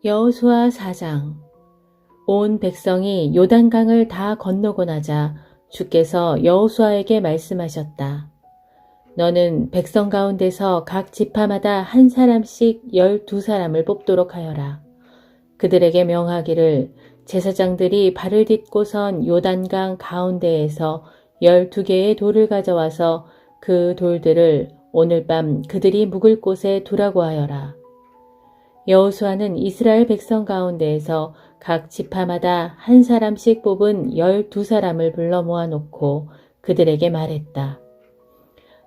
여호수아 4장. 온 백성이 요단강을 다 건너고 나자 주께서 여호수아에게 말씀하셨다. 너는 백성 가운데서 각 지파마다 한 사람씩 12사람을 뽑도록 하여라. 그들에게 명하기를 제사장들이 발을 딛고선 요단강 가운데에서 12개의 돌을 가져와서 그 돌들을 오늘 밤 그들이 묵을 곳에 두라고 하여라. 여호수아는 이스라엘 백성 가운데에서 각 지파마다 한 사람씩 뽑은 12사람을 불러 모아놓고 그들에게 말했다.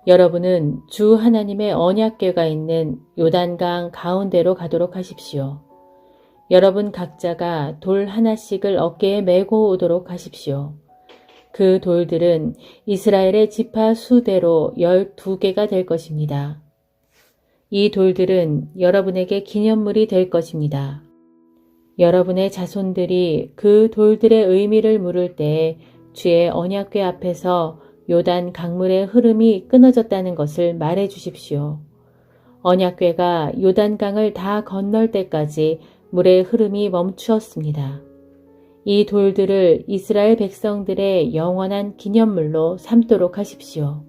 여러분은 주 하나님의 언약궤가 있는 요단강 가운데로 가도록 하십시오. 여러분 각자가 돌 하나씩을 어깨에 메고 오도록 하십시오. 그 돌들은 이스라엘의 지파 수대로 12개가 될 것입니다. 이 돌들은 여러분에게 기념물이 될 것입니다. 여러분의 자손들이 그 돌들의 의미를 물을 때에 주의 언약궤 앞에서 요단 강물의 흐름이 끊어졌다는 것을 말해 주십시오. 언약궤가 요단강을 다 건널 때까지 물의 흐름이 멈추었습니다. 이 돌들을 이스라엘 백성들의 영원한 기념물로 삼도록 하십시오.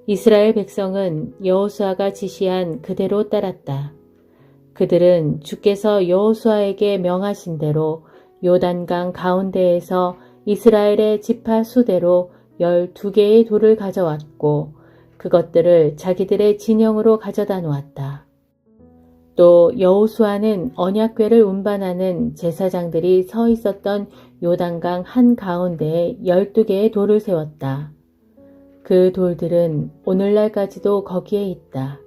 이스라엘 백성은 여호수아가 지시한 그대로 따랐다. 그들은 주께서 여호수아에게 명하신 대로 요단강 가운데에서 이스라엘의 지파 수대로 12개의 돌을 가져왔고 그것들을 자기들의 진영으로 가져다 놓았다. 또 여호수아는 언약궤를 운반하는 제사장들이 서 있었던 요단강 한가운데에 12개의 돌을 세웠다. 그 돌들은 오늘날까지도 거기에 있다.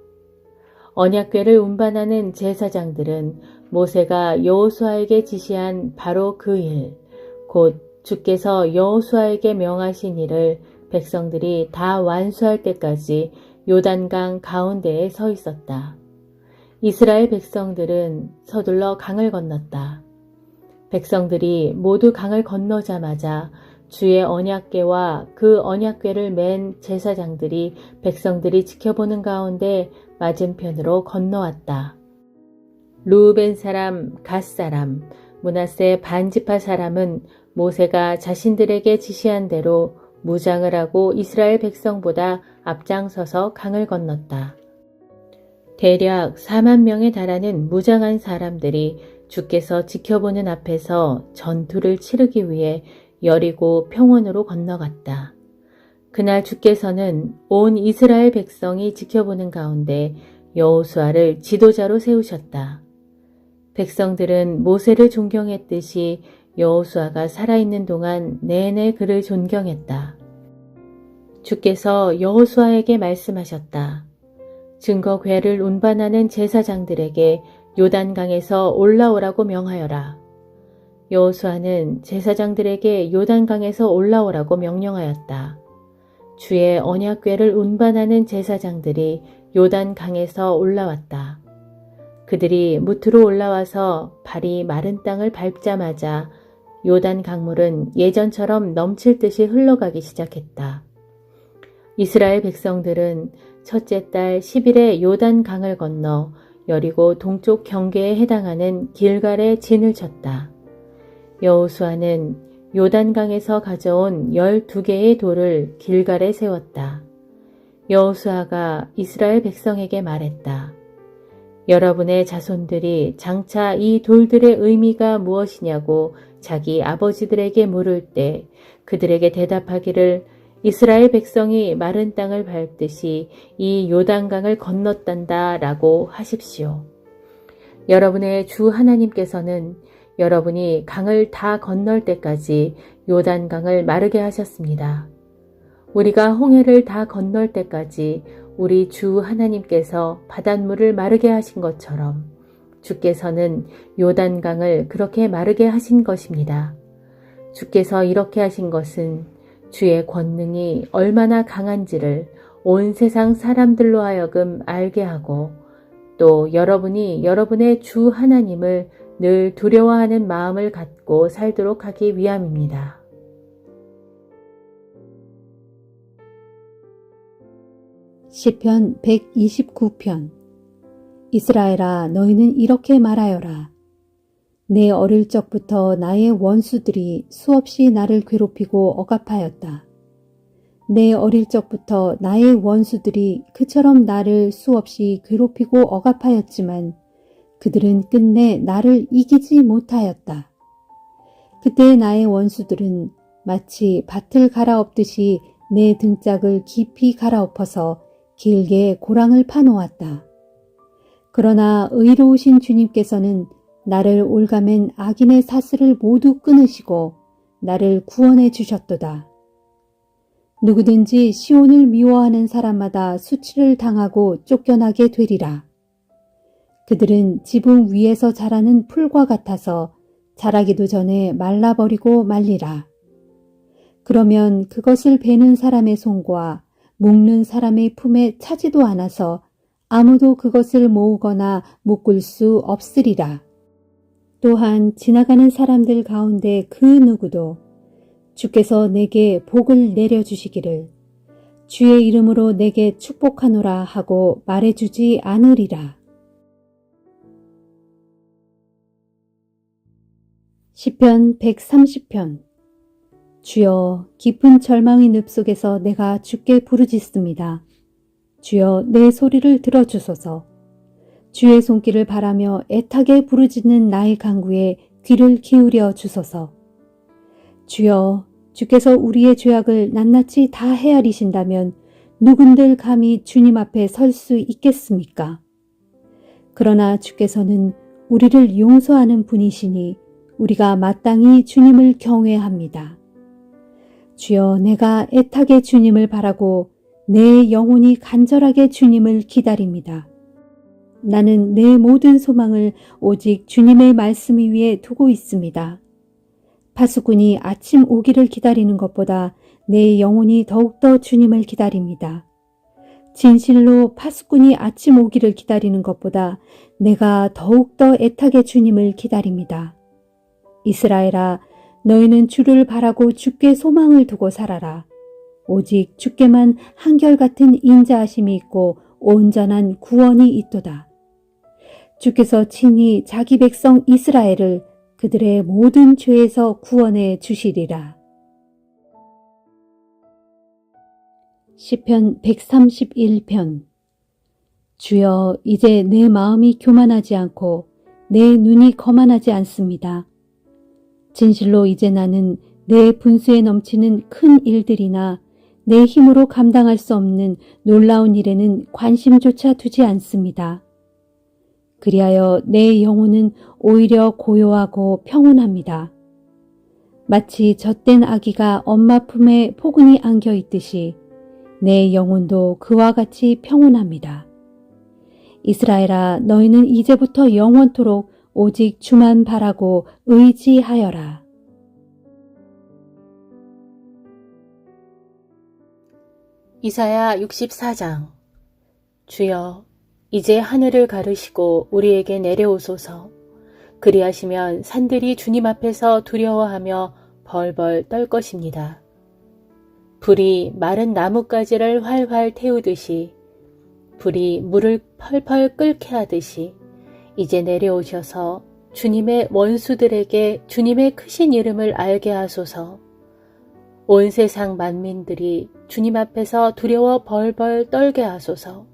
언약궤를 운반하는 제사장들은 모세가 여호수아에게 지시한 바로 그 일, 곧 주께서 여호수아에게 명하신 일을 백성들이 다 완수할 때까지 요단강 가운데에 서 있었다. 이스라엘 백성들은 서둘러 강을 건넜다. 백성들이 모두 강을 건너자마자 주의 언약궤와 그 언약궤를 맨 제사장들이 백성들이 지켜보는 가운데 맞은편으로 건너왔다. 르우벤 사람, 갓 사람, 므낫세 반지파 사람은 모세가 자신들에게 지시한 대로 무장을 하고 이스라엘 백성보다 앞장서서 강을 건넜다. 대략 4만 명에 달하는 무장한 사람들이 주께서 지켜보는 앞에서 전투를 치르기 위해 여리고 평원으로 건너갔다. 그날 주께서는 온 이스라엘 백성이 지켜보는 가운데 여호수아를 지도자로 세우셨다. 백성들은 모세를 존경했듯이 여호수아가 살아있는 동안 내내 그를 존경했다. 주께서 여호수아에게 말씀하셨다. 증거궤를 운반하는 제사장들에게 요단강에서 올라오라고 명하여라. 여호수아는 제사장들에게 요단강에서 올라오라고 명령하였다. 주의 언약궤를 운반하는 제사장들이 요단강에서 올라왔다. 그들이 무트로 올라와서 발이 마른 땅을 밟자마자 요단 강물은 예전처럼 넘칠 듯이 흘러가기 시작했다. 이스라엘 백성들은 첫째 달 10일에 요단 강을 건너 여리고 동쪽 경계에 해당하는 길갈에 진을 쳤다. 여호수아는 요단강에서 가져온 12개의 돌을 길갈에 세웠다. 여호수아가 이스라엘 백성에게 말했다. 여러분의 자손들이 장차 이 돌들의 의미가 무엇이냐고 자기 아버지들에게 물을 때 그들에게 대답하기를 이스라엘 백성이 마른 땅을 밟듯이 이 요단강을 건넜단다 라고 하십시오. 여러분의 주 하나님께서는 여러분이 강을 다 건널 때까지 요단강을 마르게 하셨습니다. 우리가 홍해를 다 건널 때까지 우리 주 하나님께서 바닷물을 마르게 하신 것처럼 주께서는 요단강을 그렇게 마르게 하신 것입니다. 주께서 이렇게 하신 것은 주의 권능이 얼마나 강한지를 온 세상 사람들로 하여금 알게 하고 또 여러분이 여러분의 주 하나님을 늘 두려워하는 마음을 갖고 살도록 하기 위함입니다. 시편 129편. 이스라엘아, 너희는 이렇게 말하여라. 내 어릴 적부터 나의 원수들이 수없이 나를 괴롭히고 억압하였다. 내 어릴 적부터 나의 원수들이 그처럼 나를 수없이 괴롭히고 억압하였지만 그들은 끝내 나를 이기지 못하였다. 그때 나의 원수들은 마치 밭을 갈아엎듯이 내 등짝을 깊이 갈아엎어서 길게 고랑을 파놓았다. 그러나 의로우신 주님께서는 나를 올가맨 악인의 사슬을 모두 끊으시고 나를 구원해 주셨도다. 누구든지 시온을 미워하는 사람마다 수치를 당하고 쫓겨나게 되리라. 그들은 지붕 위에서 자라는 풀과 같아서 자라기도 전에 말라버리고 말리라. 그러면 그것을 베는 사람의 손과 묶는 사람의 품에 차지도 않아서 아무도 그것을 모으거나 묶을 수 없으리라. 또한 지나가는 사람들 가운데 그 누구도 주께서 내게 복을 내려주시기를 주의 이름으로 내게 축복하노라 하고 말해주지 않으리라. 시편 130편. 주여, 깊은 절망의 늪 속에서 내가 주께 부르짖습니다. 주여, 내 소리를 들어주소서. 주의 손길을 바라며 애타게 부르짖는 나의 간구에 귀를 기울여 주소서. 주여, 주께서 우리의 죄악을 낱낱이 다 헤아리신다면 누군들 감히 주님 앞에 설 수 있겠습니까? 그러나 주께서는 우리를 용서하는 분이시니 우리가 마땅히 주님을 경외합니다. 주여, 내가 애타게 주님을 바라고 내 영혼이 간절하게 주님을 기다립니다. 나는 내 모든 소망을 오직 주님의 말씀 위에 두고 있습니다. 파수꾼이 아침 오기를 기다리는 것보다 내 영혼이 더욱더 주님을 기다립니다. 진실로 파수꾼이 아침 오기를 기다리는 것보다 내가 더욱더 애타게 주님을 기다립니다. 이스라엘아, 너희는 주를 바라고 주께 소망을 두고 살아라. 오직 주께만 한결같은 인자하심이 있고 온전한 구원이 있도다. 주께서 친히 자기 백성 이스라엘을 그들의 모든 죄에서 구원해 주시리라. 시편 131편. 주여, 이제 내 마음이 교만하지 않고 내 눈이 거만하지 않습니다. 진실로 이제 나는 내 분수에 넘치는 큰 일들이나 내 힘으로 감당할 수 없는 놀라운 일에는 관심조차 두지 않습니다. 그리하여 내 영혼은 오히려 고요하고 평온합니다. 마치 젖된 아기가 엄마 품에 포근히 안겨 있듯이 내 영혼도 그와 같이 평온합니다. 이스라엘아, 너희는 이제부터 영원토록 오직 주만 바라고 의지하여라. 이사야 64장. 주여, 이제 하늘을 가르시고 우리에게 내려오소서. 그리하시면 산들이 주님 앞에서 두려워하며 벌벌 떨 것입니다. 불이 마른 나뭇가지를 활활 태우듯이, 불이 물을 펄펄 끓게 하듯이 이제 내려오셔서 주님의 원수들에게 주님의 크신 이름을 알게 하소서. 온 세상 만민들이 주님 앞에서 두려워 벌벌 떨게 하소서.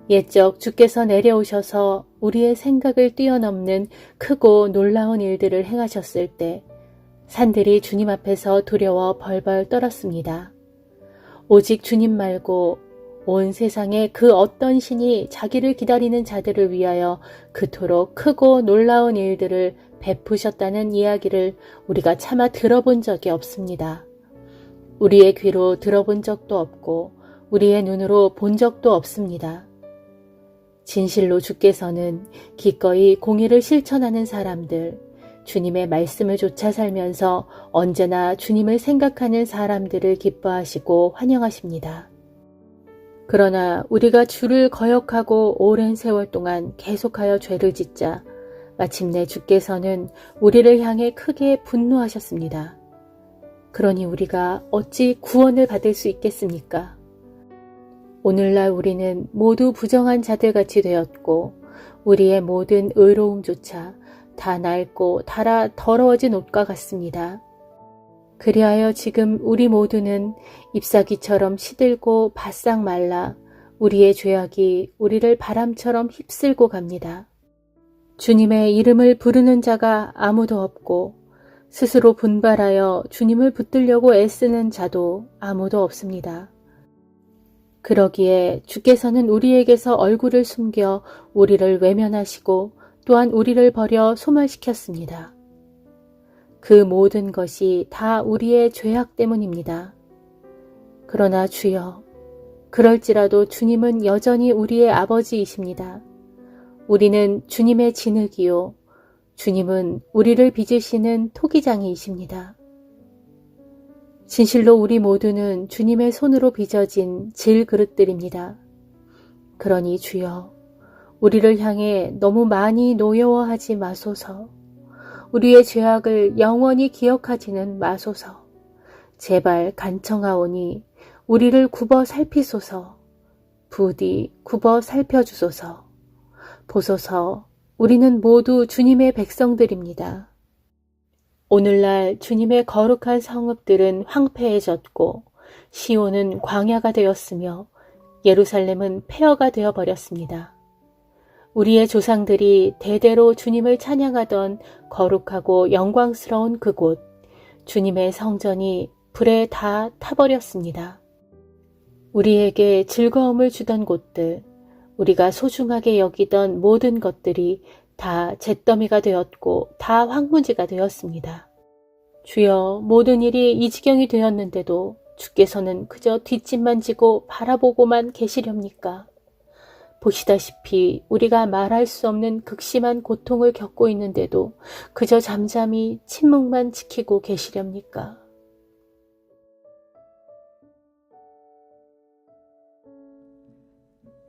옛적 주께서 내려오셔서 우리의 생각을 뛰어넘는 크고 놀라운 일들을 행하셨을 때 산들이 주님 앞에서 두려워 벌벌 떨었습니다. 오직 주님 말고 온 세상에 그 어떤 신이 자기를 기다리는 자들을 위하여 그토록 크고 놀라운 일들을 베푸셨다는 이야기를 우리가 차마 들어본 적이 없습니다. 우리의 귀로 들어본 적도 없고 우리의 눈으로 본 적도 없습니다. 진실로 주께서는 기꺼이 공의를 실천하는 사람들, 주님의 말씀을 좇아 살면서 언제나 주님을 생각하는 사람들을 기뻐하시고 환영하십니다. 그러나 우리가 주를 거역하고 오랜 세월 동안 계속하여 죄를 짓자 마침내 주께서는 우리를 향해 크게 분노하셨습니다. 그러니 우리가 어찌 구원을 받을 수 있겠습니까? 오늘날 우리는 모두 부정한 자들같이 되었고 우리의 모든 의로움조차 다 낡고 닳아 더러워진 옷과 같습니다. 그리하여 지금 우리 모두는 잎사귀처럼 시들고 바싹 말라 우리의 죄악이 우리를 바람처럼 휩쓸고 갑니다. 주님의 이름을 부르는 자가 아무도 없고 스스로 분발하여 주님을 붙들려고 애쓰는 자도 아무도 없습니다. 그러기에 주께서는 우리에게서 얼굴을 숨겨 우리를 외면하시고 또한 우리를 버려 소멸시켰습니다. 그 모든 것이 다 우리의 죄악 때문입니다. 그러나 주여, 그럴지라도 주님은 여전히 우리의 아버지이십니다. 우리는 주님의 진흙이요, 주님은 우리를 빚으시는 토기장이이십니다. 진실로 우리 모두는 주님의 손으로 빚어진 질그릇들입니다. 그러니 주여, 우리를 향해 너무 많이 노여워하지 마소서. 우리의 죄악을 영원히 기억하지는 마소서. 제발 간청하오니 우리를 굽어 살피소서. 부디 굽어 살펴주소서. 보소서, 우리는 모두 주님의 백성들입니다. 오늘날 주님의 거룩한 성읍들은 황폐해졌고 시온은 광야가 되었으며 예루살렘은 폐허가 되어버렸습니다. 우리의 조상들이 대대로 주님을 찬양하던 거룩하고 영광스러운 그곳, 주님의 성전이 불에 다 타버렸습니다. 우리에게 즐거움을 주던 곳들, 우리가 소중하게 여기던 모든 것들이 다 잿더미가 되었고 다 황무지가 되었습니다. 주여, 모든 일이 이 지경이 되었는데도 주께서는 그저 뒷짐만 지고 바라보고만 계시렵니까? 보시다시피 우리가 말할 수 없는 극심한 고통을 겪고 있는데도 그저 잠잠히 침묵만 지키고 계시렵니까?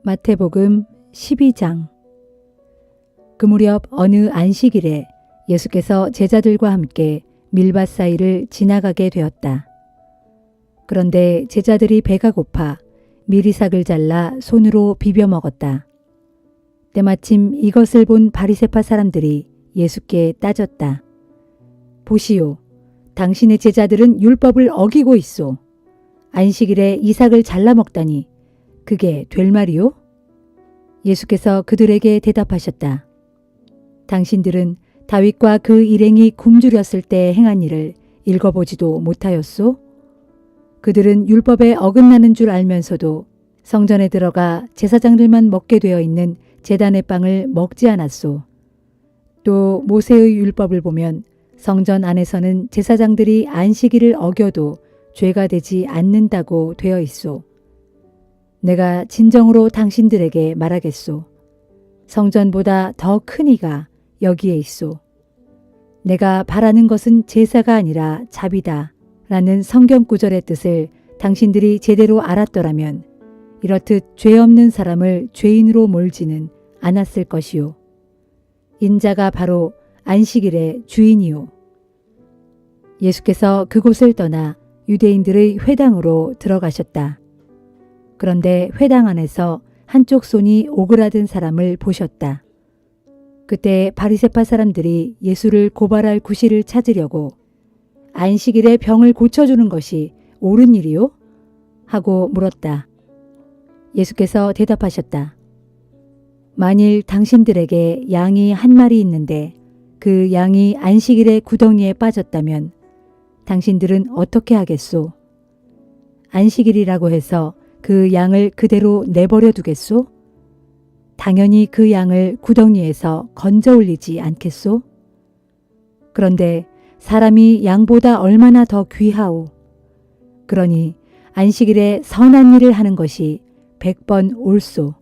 마태복음 12장. 그 무렵 어느 안식일에 예수께서 제자들과 함께 밀밭 사이를 지나가게 되었다. 그런데 제자들이 배가 고파 미리삭을 잘라 손으로 비벼 먹었다. 때마침 이것을 본 바리새파 사람들이 예수께 따졌다. 보시오, 당신의 제자들은 율법을 어기고 있소. 안식일에 이삭을 잘라 먹다니 그게 될 말이오? 예수께서 그들에게 대답하셨다. 당신들은 다윗과 그 일행이 굶주렸을 때 행한 일을 읽어보지도 못하였소? 그들은 율법에 어긋나는 줄 알면서도 성전에 들어가 제사장들만 먹게 되어 있는 제단의 빵을 먹지 않았소. 또 모세의 율법을 보면 성전 안에서는 제사장들이 안식일을 어겨도 죄가 되지 않는다고 되어 있소. 내가 진정으로 당신들에게 말하겠소. 성전보다 더 큰 이가 여기에 있소. 내가 바라는 것은 제사가 아니라 자비다 라는 성경 구절의 뜻을 당신들이 제대로 알았더라면 이렇듯 죄 없는 사람을 죄인으로 몰지는 않았을 것이요. 인자가 바로 안식일의 주인이요. 예수께서 그곳을 떠나 유대인들의 회당으로 들어가셨다. 그런데 회당 안에서 한쪽 손이 오그라든 사람을 보셨다. 그때 바리새파 사람들이 예수를 고발할 구실을 찾으려고 안식일에 병을 고쳐주는 것이 옳은 일이요? 하고 물었다. 예수께서 대답하셨다. 만일 당신들에게 양이 한 마리 있는데 그 양이 안식일에 구덩이에 빠졌다면 당신들은 어떻게 하겠소? 안식일이라고 해서 그 양을 그대로 내버려 두겠소? 당연히 그 양을 구덩이에서 건져 올리지 않겠소? 그런데 사람이 양보다 얼마나 더 귀하오. 그러니 안식일에 선한 일을 하는 것이 100번 옳소.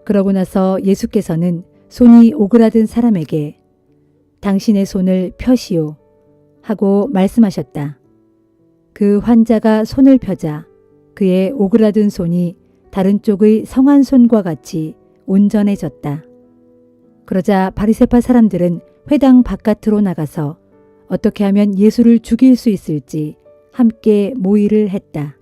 그러고 나서 예수께서는 손이 오그라든 사람에게 당신의 손을 펴시오 하고 말씀하셨다. 그 환자가 손을 펴자 그의 오그라든 손이 다른 쪽의 성한 손과 같이 온전해졌다. 그러자 바리새파 사람들은 회당 바깥으로 나가서 어떻게 하면 예수를 죽일 수 있을지 함께 모의를 했다.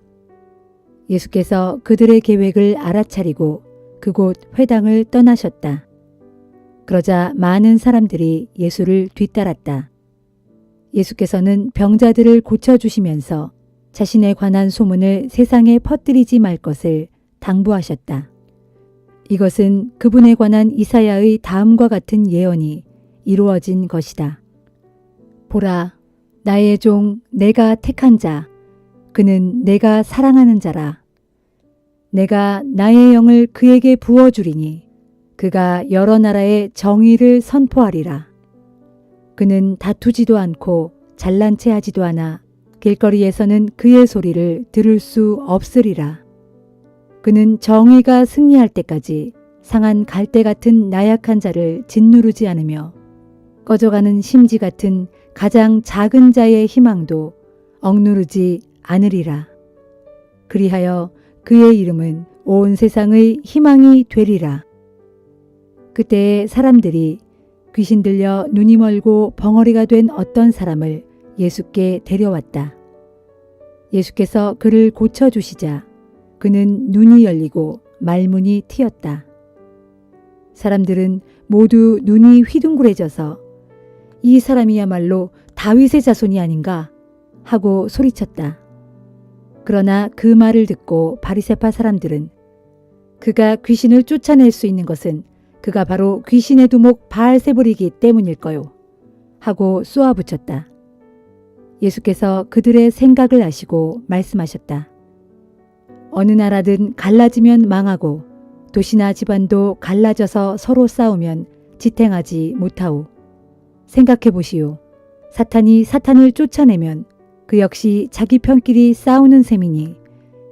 예수께서 그들의 계획을 알아차리고 그곳 회당을 떠나셨다. 그러자 많은 사람들이 예수를 뒤따랐다. 예수께서는 병자들을 고쳐주시면서 자신에 관한 소문을 세상에 퍼뜨리지 말 것을 당부하셨다. 이것은 그분에 관한 이사야의 다음과 같은 예언이 이루어진 것이다. 보라, 나의 종 내가 택한 자, 그는 내가 사랑하는 자라. 내가 나의 영을 그에게 부어주리니 그가 여러 나라의 정의를 선포하리라. 그는 다투지도 않고 잘난 체 하지도 않아 길거리에서는 그의 소리를 들을 수 없으리라. 그는 정의가 승리할 때까지 상한 갈대 같은 나약한 자를 짓누르지 않으며 꺼져가는 심지 같은 가장 작은 자의 희망도 억누르지 않으리라. 그리하여 그의 이름은 온 세상의 희망이 되리라. 그때에 사람들이 귀신 들려 눈이 멀고 벙어리가 된 어떤 사람을 예수께 데려왔다. 예수께서 그를 고쳐주시자 그는 눈이 열리고 말문이 트였다. 사람들은 모두 눈이 휘둥그레져서 이 사람이야말로 다윗의 자손이 아닌가 하고 소리쳤다. 그러나 그 말을 듣고 바리새파 사람들은 그가 귀신을 쫓아낼 수 있는 것은 그가 바로 귀신의 두목 바알세불이기 때문일까요? 하고 쏘아붙였다. 예수께서 그들의 생각을 아시고 말씀하셨다. 어느 나라든 갈라지면 망하고 도시나 집안도 갈라져서 서로 싸우면 지탱하지 못하오. 생각해 보시오. 사탄이 사탄을 쫓아내면 그 역시 자기 편끼리 싸우는 셈이니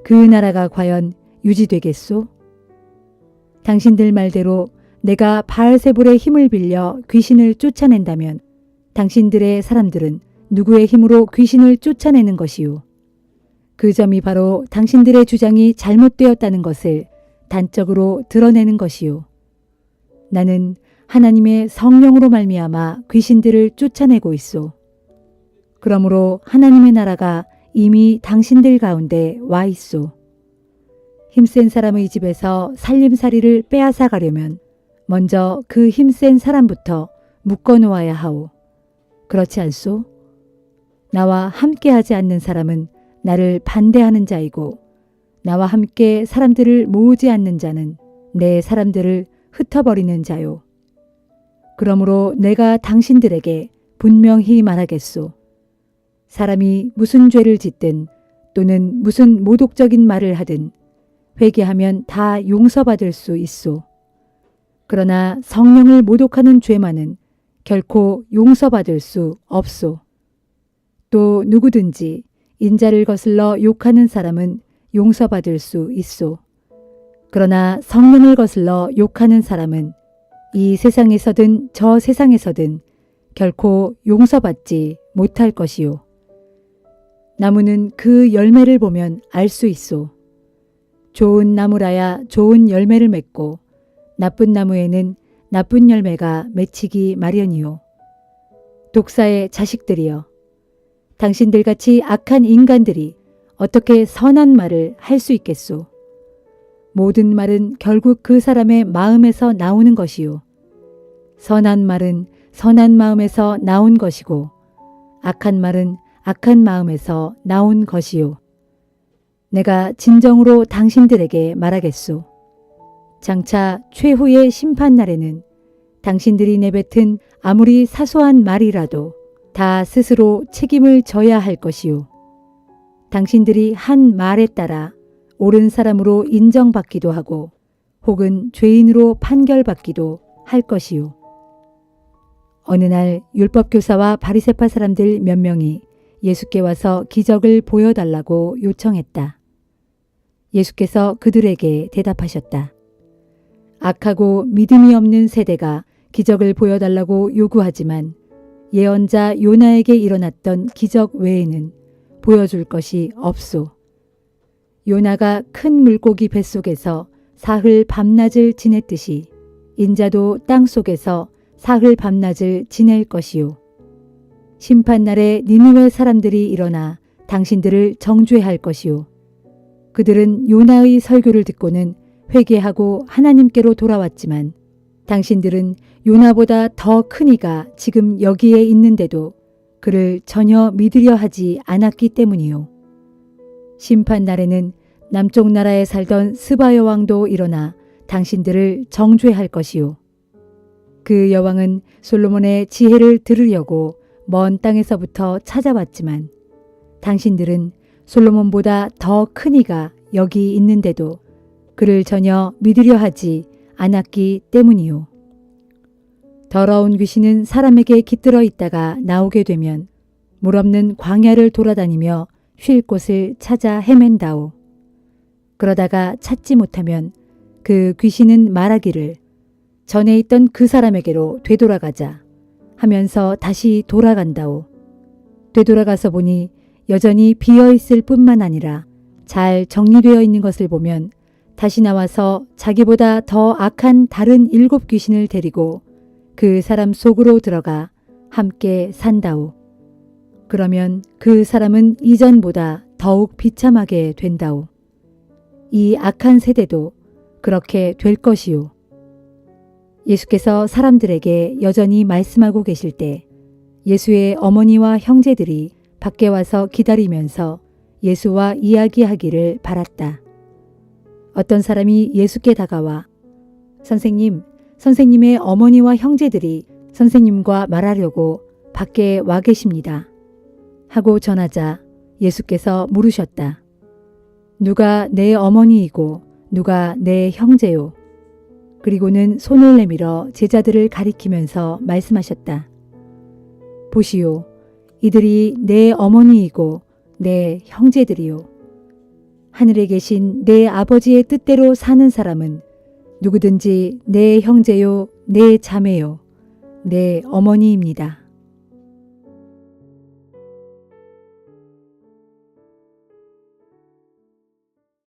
그 나라가 과연 유지되겠소? 당신들 말대로 내가 바알세불의 힘을 빌려 귀신을 쫓아낸다면 당신들의 사람들은 누구의 힘으로 귀신을 쫓아내는 것이오? 그 점이 바로 당신들의 주장이 잘못되었다는 것을 단적으로 드러내는 것이오. 나는 하나님의 성령으로 말미암아 귀신들을 쫓아내고 있소. 그러므로 하나님의 나라가 이미 당신들 가운데 와 있소. 힘센 사람의 집에서 살림살이를 빼앗아 가려면 먼저 그 힘센 사람부터 묶어 놓아야 하오. 그렇지 않소? 나와 함께하지 않는 사람은 나를 반대하는 자이고 나와 함께 사람들을 모으지 않는 자는 내 사람들을 흩어버리는 자요. 그러므로 내가 당신들에게 분명히 말하겠소. 사람이 무슨 죄를 짓든 또는 무슨 모독적인 말을 하든 회개하면 다 용서받을 수 있소. 그러나 성령을 모독하는 죄만은 결코 용서받을 수 없소. 또 누구든지 인자를 거슬러 욕하는 사람은 용서받을 수 있소. 그러나 성령을 거슬러 욕하는 사람은 이 세상에서든 저 세상에서든 결코 용서받지 못할 것이요. 나무는 그 열매를 보면 알 수 있소. 좋은 나무라야 좋은 열매를 맺고 나쁜 나무에는 나쁜 열매가 맺히기 마련이요. 독사의 자식들이여, 당신들같이 악한 인간들이 어떻게 선한 말을 할 수 있겠소? 모든 말은 결국 그 사람의 마음에서 나오는 것이요. 선한 말은 선한 마음에서 나온 것이고 악한 말은 악한 마음에서 나온 것이요. 내가 진정으로 당신들에게 말하겠소. 장차 최후의 심판날에는 당신들이 내뱉은 아무리 사소한 말이라도 다 스스로 책임을 져야 할 것이요. 당신들이 한 말에 따라 옳은 사람으로 인정받기도 하고 혹은 죄인으로 판결받기도 할 것이요. 어느 날 율법교사와 바리새파 사람들 몇 명이 예수께 와서 기적을 보여달라고 요청했다. 예수께서 그들에게 대답하셨다. 악하고 믿음이 없는 세대가 기적을 보여달라고 요구하지만 예언자 요나에게 일어났던 기적 외에는 보여줄 것이 없소. 요나가 큰 물고기 뱃속에서 사흘 밤낮을 지냈듯이 인자도 땅속에서 사흘 밤낮을 지낼 것이요. 심판날에 니느웨 사람들이 일어나 당신들을 정죄할 것이요. 그들은 요나의 설교를 듣고는 회개하고 하나님께로 돌아왔지만 당신들은 요나보다 더 큰 이가 지금 여기에 있는데도 그를 전혀 믿으려 하지 않았기 때문이요. 심판 날에는 남쪽 나라에 살던 스바 여왕도 일어나 당신들을 정죄할 것이요. 그 여왕은 솔로몬의 지혜를 들으려고 먼 땅에서부터 찾아왔지만 당신들은 솔로몬보다 더 큰 이가 여기 있는데도 그를 전혀 믿으려 하지 않았기 때문이요. 더러운 귀신은 사람에게 깃들어 있다가 나오게 되면 물 없는 광야를 돌아다니며 쉴 곳을 찾아 헤맨다오. 그러다가 찾지 못하면 그 귀신은 말하기를 전에 있던 그 사람에게로 되돌아가자 하면서 다시 돌아간다오. 되돌아가서 보니 여전히 비어있을 뿐만 아니라 잘 정리되어 있는 것을 보면 다시 나와서 자기보다 더 악한 다른 7 귀신을 데리고 그 사람 속으로 들어가 함께 산다오. 그러면 그 사람은 이전보다 더욱 비참하게 된다오. 이 악한 세대도 그렇게 될 것이요. 예수께서 사람들에게 여전히 말씀하고 계실 때 예수의 어머니와 형제들이 밖에 와서 기다리면서 예수와 이야기하기를 바랐다. 어떤 사람이 예수께 다가와 선생님, 선생님의 어머니와 형제들이 선생님과 말하려고 밖에 와 계십니다. 하고 전하자 예수께서 물으셨다. 누가 내 어머니이고 누가 내 형제요? 그리고는 손을 내밀어 제자들을 가리키면서 말씀하셨다. 보시오, 이들이 내 어머니이고 내 형제들이요. 하늘에 계신 내 아버지의 뜻대로 사는 사람은 누구든지 내 형제요, 내 자매요, 내 어머니입니다.